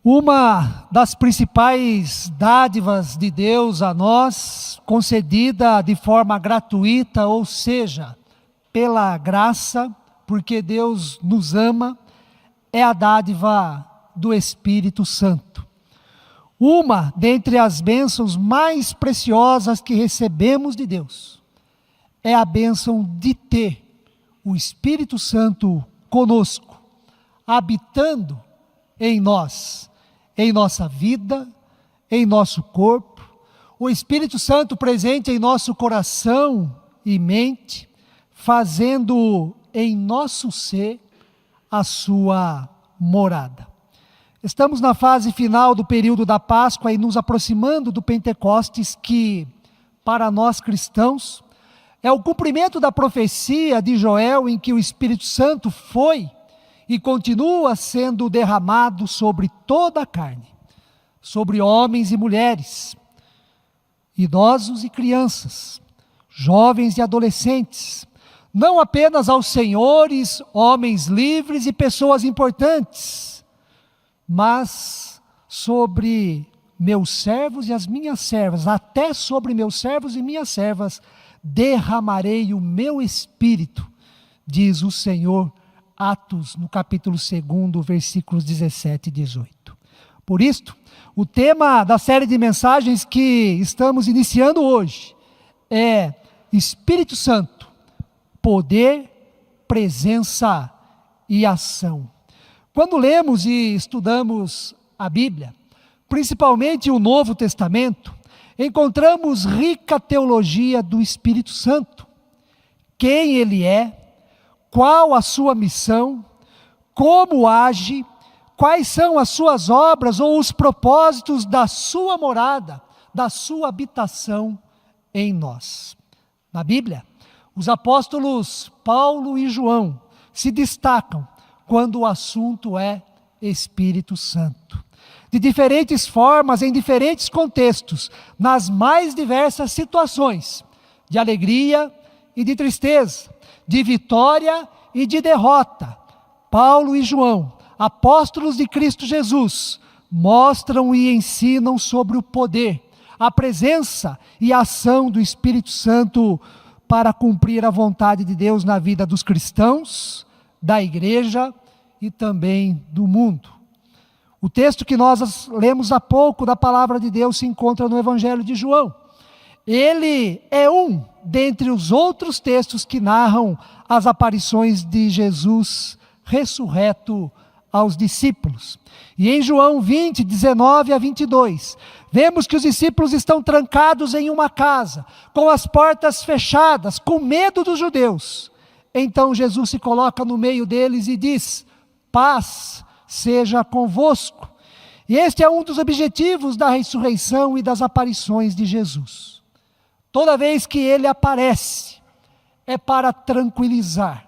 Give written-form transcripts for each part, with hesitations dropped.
Uma das principais dádivas de Deus a nós, concedida de forma gratuita, ou seja, pela graça, porque Deus nos ama, é a dádiva do Espírito Santo. Uma dentre as bênçãos mais preciosas que recebemos de Deus é a bênção de ter o Espírito Santo conosco, habitando em nós, em nossa vida, em nosso corpo, o Espírito Santo presente em nosso coração e mente, fazendo em nosso ser a sua morada. Estamos na fase final do período da Páscoa e nos aproximando do Pentecostes, que, para nós cristãos, é o cumprimento da profecia de Joel, em que o Espírito Santo foi e continua sendo derramado sobre toda a carne, sobre homens e mulheres, idosos e crianças, jovens e adolescentes, não apenas aos senhores, homens livres e pessoas importantes, mas sobre meus servos e as minhas servas, até sobre meus servos e minhas servas, derramarei o meu Espírito, diz o Senhor. Atos, no capítulo 2, versículos 17 e 18. Por isto, o tema da série de mensagens que estamos iniciando hoje é Espírito Santo, poder, presença e ação. Quando lemos e estudamos a Bíblia, principalmente o Novo Testamento, encontramos rica teologia do Espírito Santo. Quem ele é, qual a sua missão, como age, quais são as suas obras ou os propósitos da sua morada, da sua habitação em nós. Na Bíblia, os apóstolos Paulo e João se destacam quando o assunto é Espírito Santo. De diferentes formas, em diferentes contextos, nas mais diversas situações, de alegria e de tristeza, de vitória e de derrota, Paulo e João, apóstolos de Cristo Jesus, mostram e ensinam sobre o poder, a presença e a ação do Espírito Santo para cumprir a vontade de Deus na vida dos cristãos, da igreja e também do mundo. O texto que nós lemos há pouco da palavra de Deus se encontra no Evangelho de João. Ele é um dentre os outros textos que narram as aparições de Jesus ressurreto aos discípulos. E em João 20, 19 a 22, vemos que os discípulos estão trancados em uma casa, com as portas fechadas, com medo dos judeus. Então Jesus se coloca no meio deles e diz: paz seja convosco. E este é um dos objetivos da ressurreição e das aparições de Jesus. Toda vez que ele aparece, é para tranquilizar,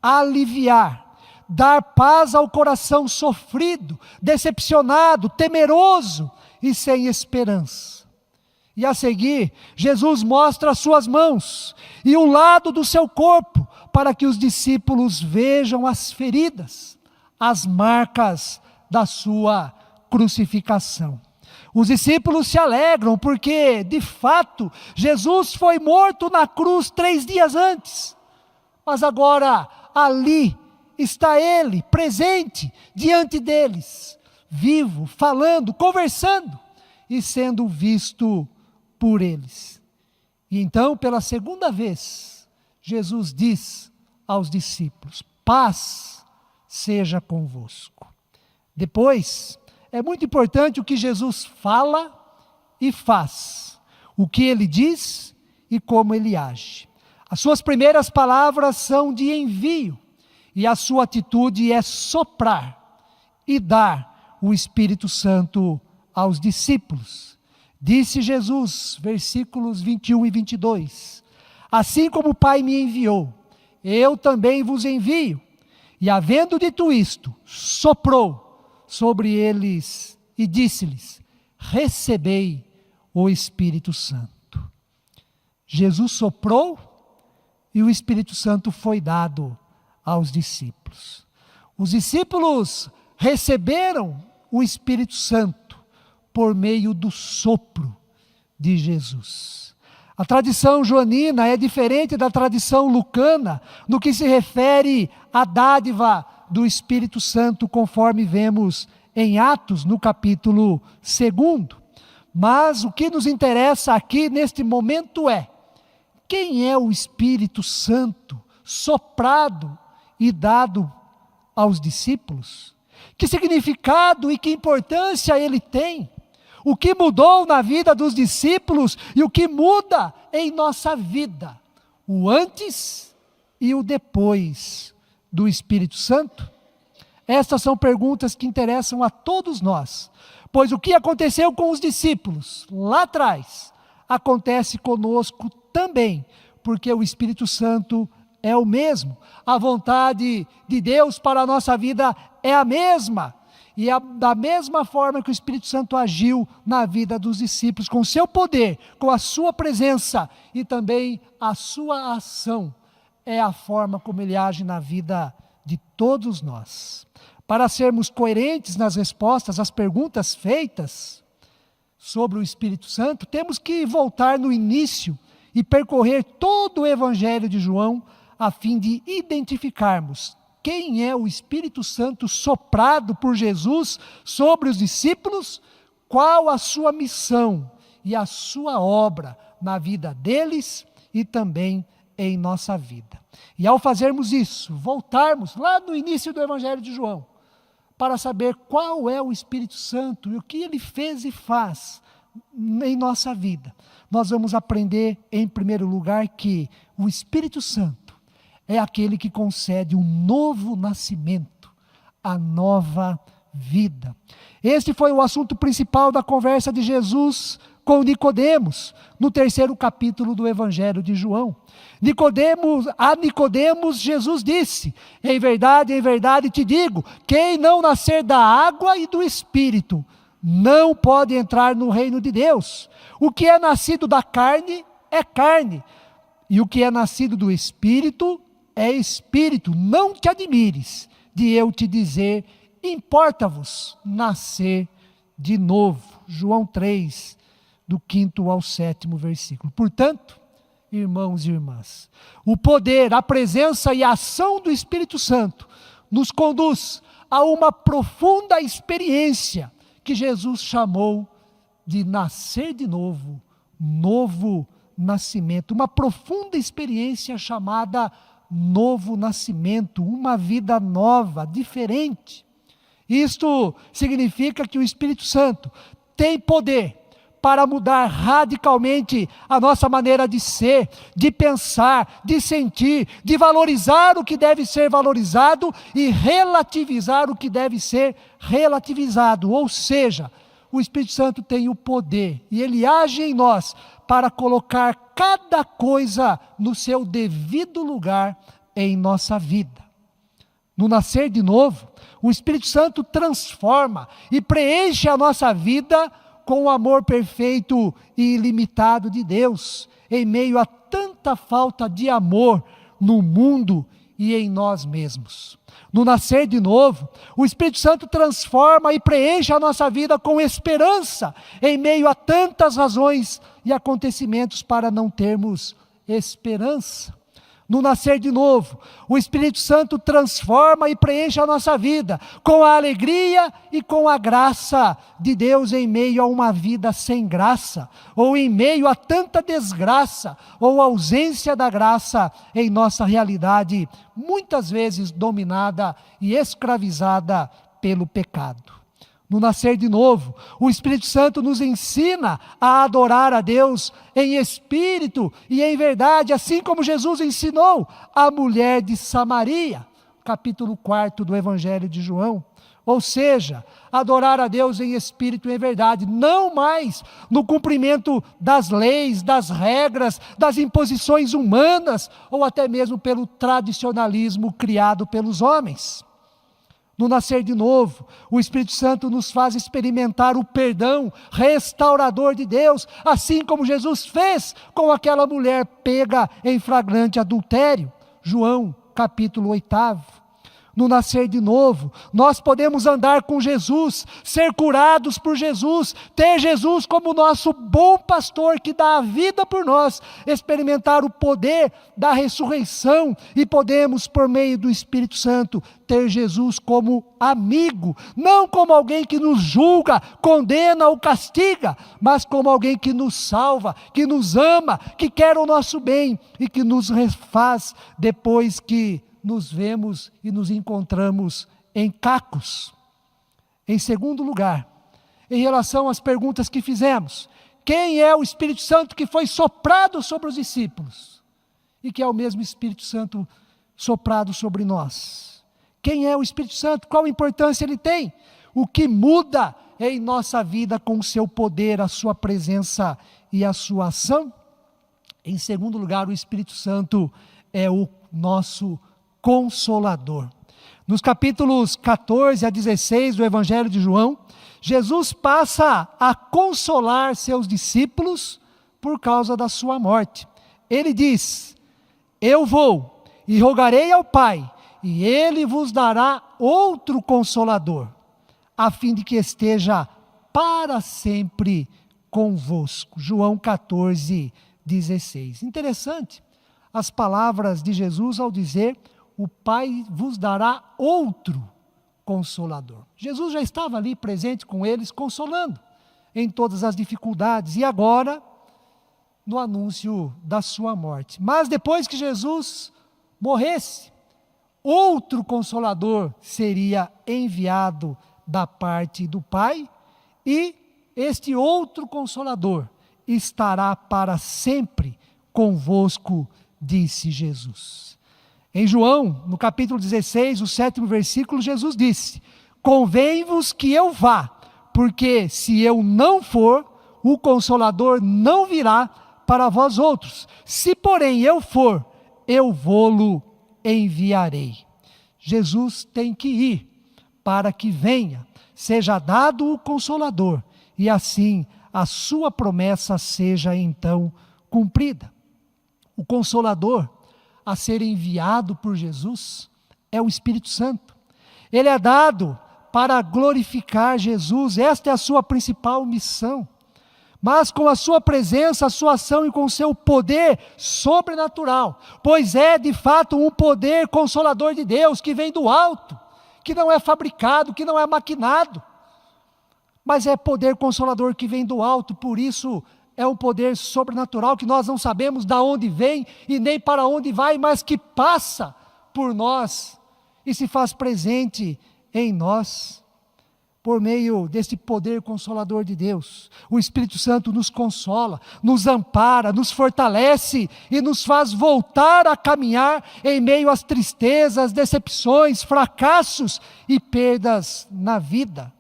aliviar, dar paz ao coração sofrido, decepcionado, temeroso e sem esperança. E a seguir, Jesus mostra as suas mãos e o lado do seu corpo, para que os discípulos vejam as feridas, as marcas da sua crucificação. Os discípulos se alegram porque, de fato, Jesus foi morto na cruz 3 dias antes. Mas agora, ali está ele, presente, diante deles, vivo, falando, conversando e sendo visto por eles. E então, pela segunda vez, Jesus diz aos discípulos: paz seja convosco. Depois, é muito importante o que Jesus fala e faz, o que ele diz e como ele age. As suas primeiras palavras são de envio, e a sua atitude é soprar e dar o Espírito Santo aos discípulos. Disse Jesus, versículos 21 e 22, assim como o Pai me enviou, eu também vos envio. E havendo dito isto, soprou sobre eles e disse-lhes: recebei o Espírito Santo. Jesus soprou e o Espírito Santo foi dado aos discípulos. Os discípulos receberam o Espírito Santo por meio do sopro de Jesus. A tradição joanina é diferente da tradição lucana no que se refere à dádiva do Espírito Santo, conforme vemos em Atos, no capítulo 2. Mas o que nos interessa aqui neste momento é: quem é o Espírito Santo soprado e dado aos discípulos? Que significado e que importância ele tem? O que mudou na vida dos discípulos e o que muda em nossa vida? O antes e o depois do Espírito Santo? Estas são perguntas que interessam a todos nós, pois o que aconteceu com os discípulos lá atrás, acontece conosco também, porque o Espírito Santo é o mesmo. A vontade de Deus para a nossa vida é a mesma. E da mesma forma que o Espírito Santo agiu na vida dos discípulos, com o seu poder, com a sua presença e também a sua ação, é a forma como ele age na vida de todos nós. Para sermos coerentes nas respostas às perguntas feitas sobre o Espírito Santo, temos que voltar no início e percorrer todo o Evangelho de João, a fim de identificarmos quem é o Espírito Santo soprado por Jesus sobre os discípulos, qual a sua missão e a sua obra na vida deles e também em nossa vida. E ao fazermos isso, voltarmos lá no início do Evangelho de João, para saber qual é o Espírito Santo e o que ele fez e faz em nossa vida, nós vamos aprender, em primeiro lugar, que o Espírito Santo é aquele que concede um novo nascimento, a nova vida. Este foi o assunto principal da conversa de Jesus com Nicodemos, no 3º capítulo do Evangelho de João. A Nicodemos, Jesus disse: em verdade te digo, quem não nascer da água e do Espírito, não pode entrar no reino de Deus. O que é nascido da carne é carne, e o que é nascido do Espírito é Espírito. Não te admires de eu te dizer, importa-vos nascer de novo. João 3, do 5º ao 7º versículo. Portanto, irmãos e irmãs, o poder, a presença e a ação do Espírito Santo nos conduz a uma profunda experiência que Jesus chamou de nascer de novo, novo nascimento. Uma profunda experiência chamada novo nascimento, uma vida nova, diferente. Isto significa que o Espírito Santo tem poder para mudar radicalmente a nossa maneira de ser, de pensar, de sentir, de valorizar o que deve ser valorizado e relativizar o que deve ser relativizado. Ou seja, o Espírito Santo tem o poder e ele age em nós para colocar cada coisa no seu devido lugar em nossa vida. No nascer de novo, o Espírito Santo transforma e preenche a nossa vida com o amor perfeito e ilimitado de Deus, em meio a tanta falta de amor no mundo e em nós mesmos. No nascer de novo, o Espírito Santo transforma e preenche a nossa vida com esperança, em meio a tantas razões e acontecimentos para não termos esperança. No nascer de novo, o Espírito Santo transforma e preenche a nossa vida com a alegria e com a graça de Deus em meio a uma vida sem graça, ou em meio a tanta desgraça, ou ausência da graça em nossa realidade, muitas vezes dominada e escravizada pelo pecado. No nascer de novo, o Espírito Santo nos ensina a adorar a Deus em espírito e em verdade, assim como Jesus ensinou a mulher de Samaria, capítulo 4 do Evangelho de João. Ou seja, adorar a Deus em espírito e em verdade, não mais no cumprimento das leis, das regras, das imposições humanas, ou até mesmo pelo tradicionalismo criado pelos homens. no nascer de novo, o Espírito Santo nos faz experimentar o perdão restaurador de Deus, assim como Jesus fez com aquela mulher pega em flagrante adultério. João, capítulo 8. No nascer de novo, nós podemos andar com Jesus, ser curados por Jesus, ter Jesus como nosso bom pastor que dá a vida por nós, experimentar o poder da ressurreição e podemos, por meio do Espírito Santo, ter Jesus como amigo, não como alguém que nos julga, condena ou castiga, mas como alguém que nos salva, que nos ama, que quer o nosso bem e que nos refaz depois que nos vemos e nos encontramos em cacos. Em segundo lugar, em relação às perguntas que fizemos, quem é o Espírito Santo que foi soprado sobre os discípulos e que é o mesmo Espírito Santo soprado sobre nós? Quem é o Espírito Santo? Qual importância ele tem? O que muda em nossa vida com o seu poder, a sua presença e a sua ação? Em segundo lugar, o Espírito Santo é o nosso Consolador. Nos capítulos 14 a 16 do Evangelho de João, Jesus passa a consolar seus discípulos por causa da sua morte. Ele diz: eu vou e rogarei ao Pai, e Ele vos dará outro Consolador, a fim de que esteja para sempre convosco. João 14, 16. Interessante as palavras de Jesus ao dizer: o Pai vos dará outro Consolador. Jesus já estava ali presente com eles, consolando em todas as dificuldades, e agora no anúncio da sua morte. Mas depois que Jesus morresse, outro Consolador seria enviado da parte do Pai, e este outro Consolador estará para sempre convosco, disse Jesus. Em João, no capítulo 16, o 7º versículo, Jesus disse: convém-vos que eu vá, porque se eu não for, o Consolador não virá para vós outros. Se porém eu for, eu vô-lo enviarei. Jesus tem que ir para que venha, seja dado o Consolador, e assim a sua promessa seja então cumprida. O Consolador a ser enviado por Jesus é o Espírito Santo. Ele é dado para glorificar Jesus, esta é a sua principal missão. Mas com a sua presença, a sua ação e com o seu poder sobrenatural, pois é de fato um poder consolador de Deus que vem do alto, que não é fabricado, que não é maquinado, mas é poder consolador que vem do alto. Por isso é um poder sobrenatural que nós não sabemos de onde vem e nem para onde vai, mas que passa por nós e se faz presente em nós, por meio desse poder consolador de Deus. O Espírito Santo nos consola, nos ampara, nos fortalece e nos faz voltar a caminhar em meio às tristezas, decepções, fracassos e perdas na vida.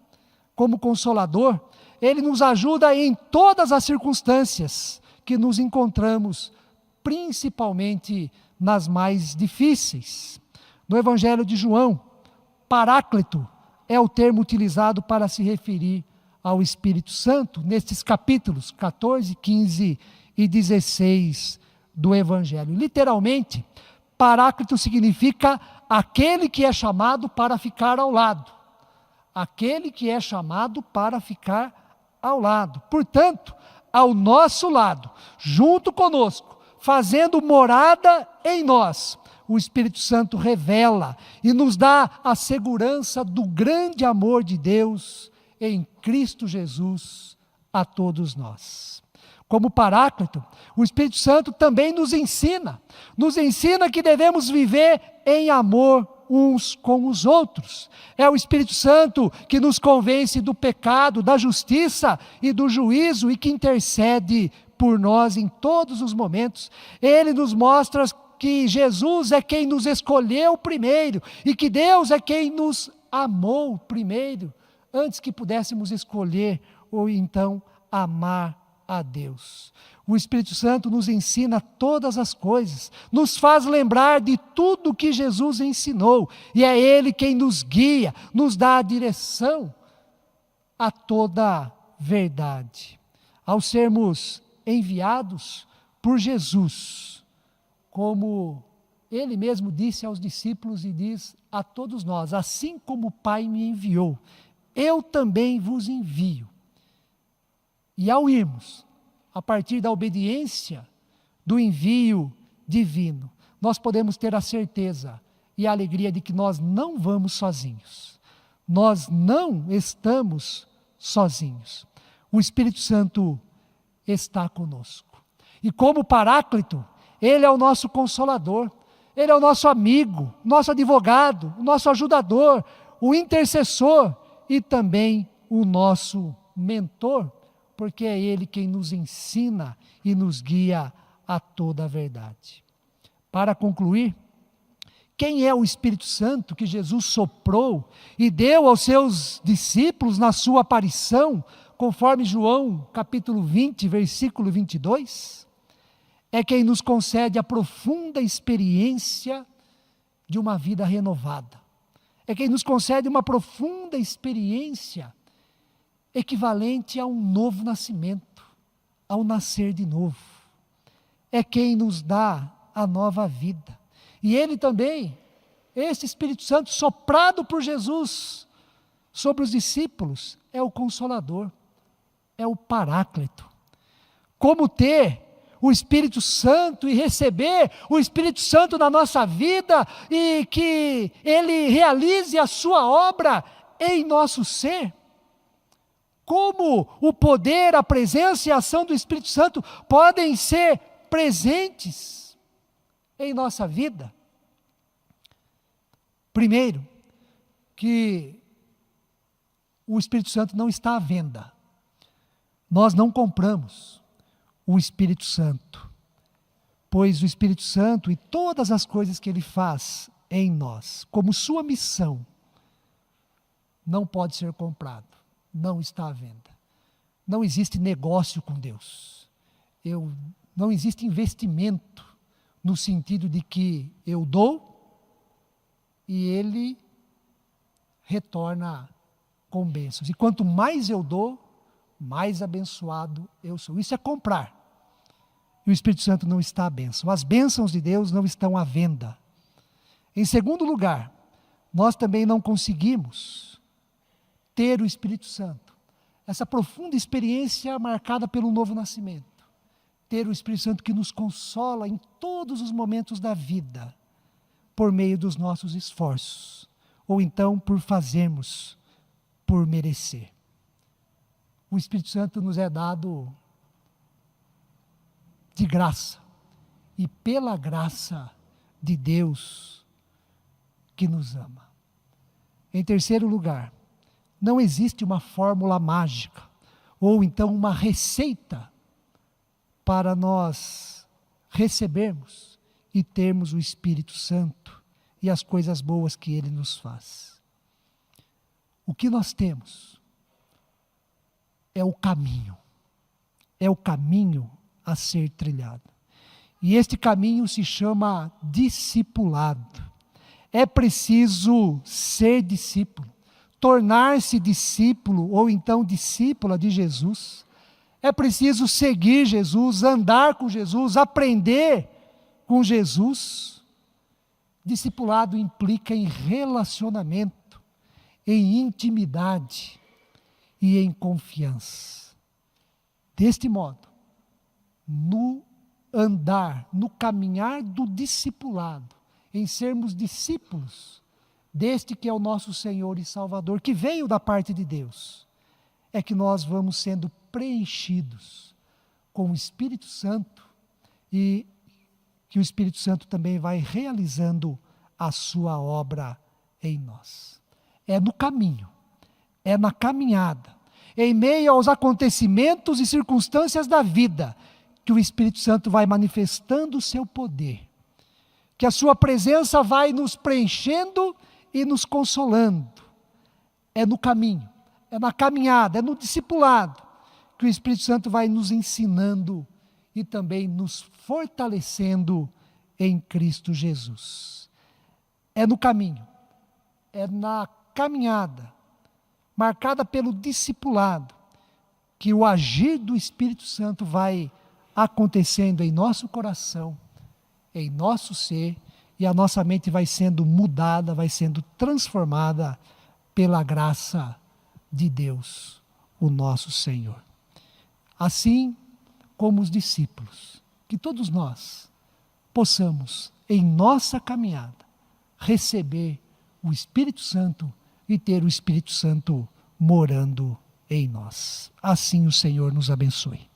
Como Consolador, Ele nos ajuda em todas as circunstâncias que nos encontramos, principalmente nas mais difíceis. No Evangelho de João, Paráclito é o termo utilizado para se referir ao Espírito Santo, nestes capítulos 14, 15 e 16 do Evangelho. Literalmente, Paráclito significa aquele que é chamado para ficar ao lado. Aquele que é chamado para ficar ao lado. Portanto, ao nosso lado, junto conosco, fazendo morada em nós, o Espírito Santo revela e nos dá a segurança do grande amor de Deus em Cristo Jesus a todos nós. Como Paráclito, o Espírito Santo também nos ensina que devemos viver em amor uns com os outros. É o Espírito Santo que nos convence do pecado, da justiça e do juízo e que intercede por nós em todos os momentos. Ele nos mostra que Jesus é quem nos escolheu primeiro e que Deus é quem nos amou primeiro, antes que pudéssemos escolher ou então amar a Deus. O Espírito Santo nos ensina todas as coisas, nos faz lembrar de tudo que Jesus ensinou, e é Ele quem nos guia, nos dá a direção a toda verdade. Ao sermos enviados por Jesus, como Ele mesmo disse aos discípulos e diz a todos nós: assim como o Pai me enviou, eu também vos envio. E ao irmos, a partir da obediência do envio divino, nós podemos ter a certeza e a alegria de que nós não vamos sozinhos. Nós não estamos sozinhos. O Espírito Santo está conosco. E como Paráclito, Ele é o nosso consolador, Ele é o nosso amigo, nosso advogado, o nosso ajudador, o intercessor e também o nosso mentor, porque é Ele quem nos ensina e nos guia a toda a verdade. Para concluir, quem é o Espírito Santo que Jesus soprou e deu aos seus discípulos na sua aparição, conforme João capítulo 20, versículo 22? É quem nos concede a profunda experiência de uma vida renovada. É quem nos concede uma profunda experiência equivalente a um novo nascimento, ao nascer de novo. É quem nos dá a nova vida. E Ele também, esse Espírito Santo soprado por Jesus sobre os discípulos, é o Consolador, é o Paráclito. Como ter o Espírito Santo e receber o Espírito Santo na nossa vida e que Ele realize a sua obra em nosso ser? Como o poder, a presença e a ação do Espírito Santo podem ser presentes em nossa vida? Primeiro, que o Espírito Santo não está à venda. Nós não compramos o Espírito Santo, pois o Espírito Santo e todas as coisas que Ele faz em nós, como sua missão, não pode ser comprado. Não está à venda. Não existe negócio com Deus. Não existe investimento no sentido de que eu dou e Ele retorna com bênçãos. E quanto mais eu dou, mais abençoado eu sou. Isso é comprar. E o Espírito Santo não está à bênção. As bênçãos de Deus não estão à venda. Em segundo lugar, nós também não conseguimos ter o Espírito Santo, essa profunda experiência marcada pelo novo nascimento, ter o Espírito Santo que nos consola em todos os momentos da vida, por meio dos nossos esforços, ou então por fazermos, por merecer. O Espírito Santo nos é dado de graça, e pela graça de Deus que nos ama. Em terceiro lugar, não existe uma fórmula mágica, ou então uma receita para nós recebermos e termos o Espírito Santo e as coisas boas que Ele nos faz. O que nós temos é o caminho a ser trilhado. E este caminho se chama discipulado. É preciso ser discípulo. Tornar-se discípulo ou então discípula de Jesus, é preciso seguir Jesus, andar com Jesus, aprender com Jesus. Discipulado implica em relacionamento, em intimidade e em confiança. Deste modo, no andar, no caminhar do discipulado, em sermos discípulos deste que é o nosso Senhor e Salvador, que veio da parte de Deus, é que nós vamos sendo preenchidos com o Espírito Santo e que o Espírito Santo também vai realizando a sua obra em nós. É no caminho, é na caminhada, em meio aos acontecimentos e circunstâncias da vida, que o Espírito Santo vai manifestando o seu poder, que a sua presença vai nos preenchendo e nos consolando. É no caminho, é na caminhada, é no discipulado, que o Espírito Santo vai nos ensinando e também nos fortalecendo em Cristo Jesus. É no caminho, é na caminhada, marcada pelo discipulado, que o agir do Espírito Santo vai acontecendo em nosso coração, em nosso ser, e a nossa mente vai sendo mudada, vai sendo transformada pela graça de Deus, o nosso Senhor. Assim como os discípulos, que todos nós possamos, em nossa caminhada, receber o Espírito Santo e ter o Espírito Santo morando em nós. Assim o Senhor nos abençoe.